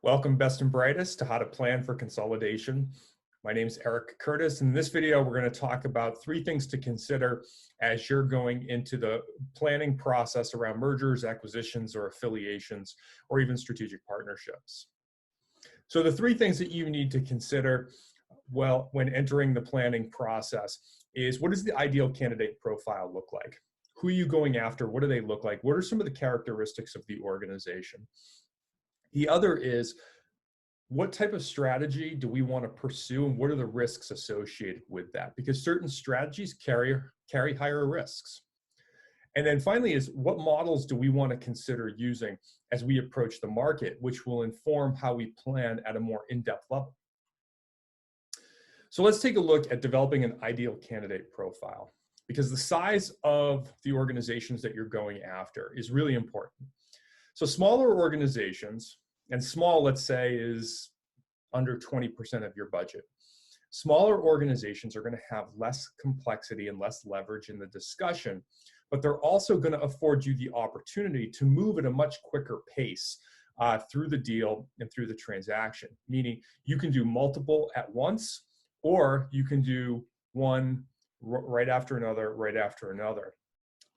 Welcome, best and brightest, to How to Plan for Consolidation. My name is Eric Curtis. In this video, we're going to talk about 3 things to consider as you're going into the planning process around mergers, acquisitions, or affiliations, or even strategic partnerships. So the 3 things that you need to consider when entering the planning process is, what does the ideal candidate profile look like? Who are you going after? What do they look like? What are some of the characteristics of the organization? The other is, what type of strategy do we want to pursue, and what are the risks associated with that? Because certain strategies carry higher risks. And then finally is, what models do we want to consider using as we approach the market, which will inform how we plan at a more in-depth level. So let's take a look at developing an ideal candidate profile, because the size of the organizations that you're going after is really important. So smaller organizations, and small, let's say, is under 20% of your budget. Smaller organizations are going to have less complexity and less leverage in the discussion, but they're also going to afford you the opportunity to move at a much quicker pace through the deal and through the transaction, meaning you can do multiple at once, or you can do one right after another.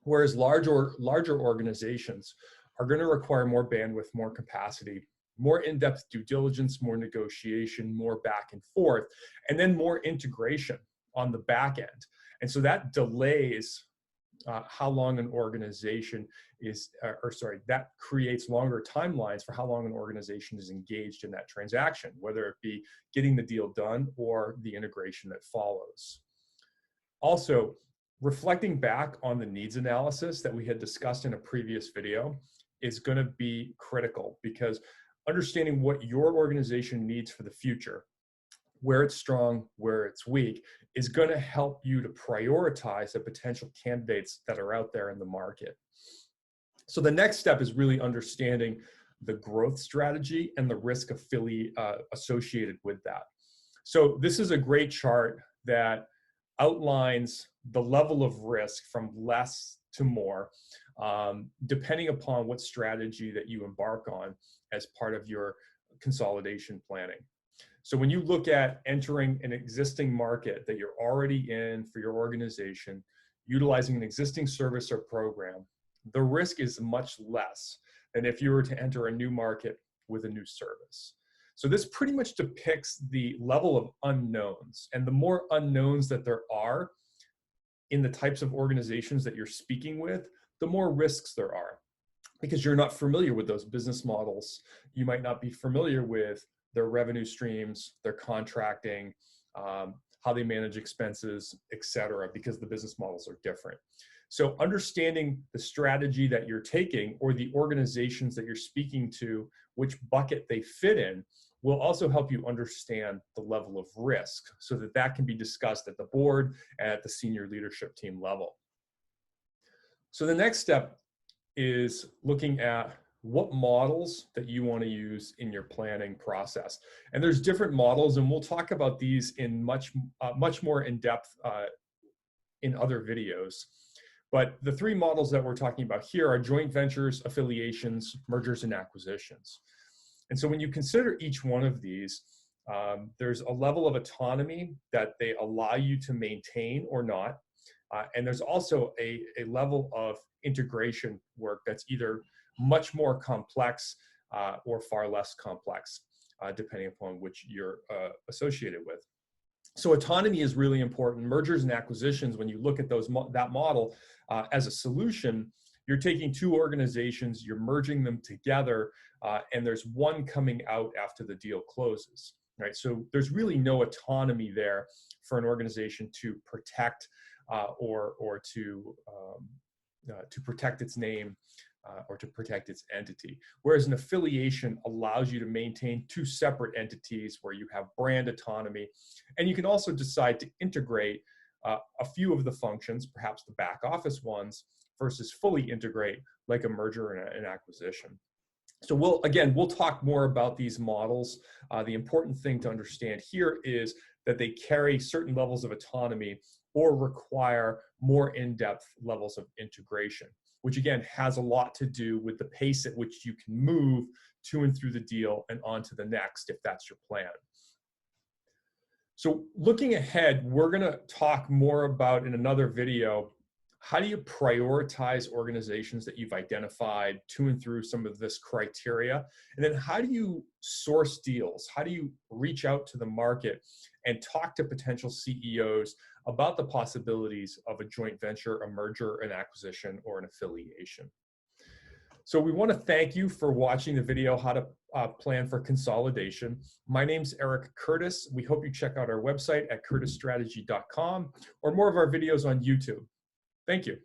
Whereas larger organizations are going to require more bandwidth, more capacity, more in-depth due diligence, more negotiation, more back and forth, and then more integration on the back end. And so that delays how long an organization is, that creates longer timelines for how long an organization is engaged in that transaction, whether it be getting the deal done or the integration that follows. Also, reflecting back on the needs analysis that we had discussed in a previous video is going to be critical, because understanding what your organization needs for the future, where it's strong, where it's weak, is going to help you to prioritize the potential candidates that are out there in the market. So the next step is really understanding the growth strategy and the risk associated with that. So this is a great chart that outlines the level of risk from less to more, depending upon what strategy that you embark on as part of your consolidation planning. So when you look at entering an existing market that you're already in for your organization, utilizing an existing service or program, the risk is much less than if you were to enter a new market with a new service. So this pretty much depicts the level of unknowns, and the more unknowns that there are in the types of organizations that you're speaking with, the more risks there are, because you're not familiar with those business models. You might not be familiar with their revenue streams, their contracting, how they manage expenses, etc., because the business models are different. So understanding the strategy that you're taking, or the organizations that you're speaking to, which bucket they fit in, will also help you understand the level of risk, so that that can be discussed at the board and at the senior leadership team level. So the next step is looking at what models that you want to use in your planning process. And there's different models, and we'll talk about these in much more in depth in other videos. But the 3 models that we're talking about here are joint ventures, affiliations, mergers, and acquisitions. And so when you consider each one of these, there's a level of autonomy that they allow you to maintain or not. And there's also a level of integration work that's either much more complex or far less complex, depending upon which you're associated with. So autonomy is really important. Mergers and acquisitions, when you look at that model as a solution, you're taking 2 organizations, you're merging them together, and there's one coming out after the deal closes, right? So there's really no autonomy there for an organization to protect or to protect its name or to protect its entity. Whereas an affiliation allows you to maintain 2 separate entities where you have brand autonomy, and you can also decide to integrate a few of the functions, perhaps the back office ones, versus fully integrate like a merger and an acquisition. So we'll talk more about these models. The important thing to understand here is that they carry certain levels of autonomy or require more in-depth levels of integration, which again has a lot to do with the pace at which you can move to and through the deal and on to the next if that's your plan. So looking ahead, we're going to talk more about in another video, how do you prioritize organizations that you've identified to and through some of this criteria? And then how do you source deals? How do you reach out to the market and talk to potential CEOs about the possibilities of a joint venture, a merger, an acquisition, or an affiliation? So we want to thank you for watching the video, How to Plan for Consolidation. My name's Eric Curtis. We hope you check out our website at curtisstrategy.com or more of our videos on YouTube. Thank you.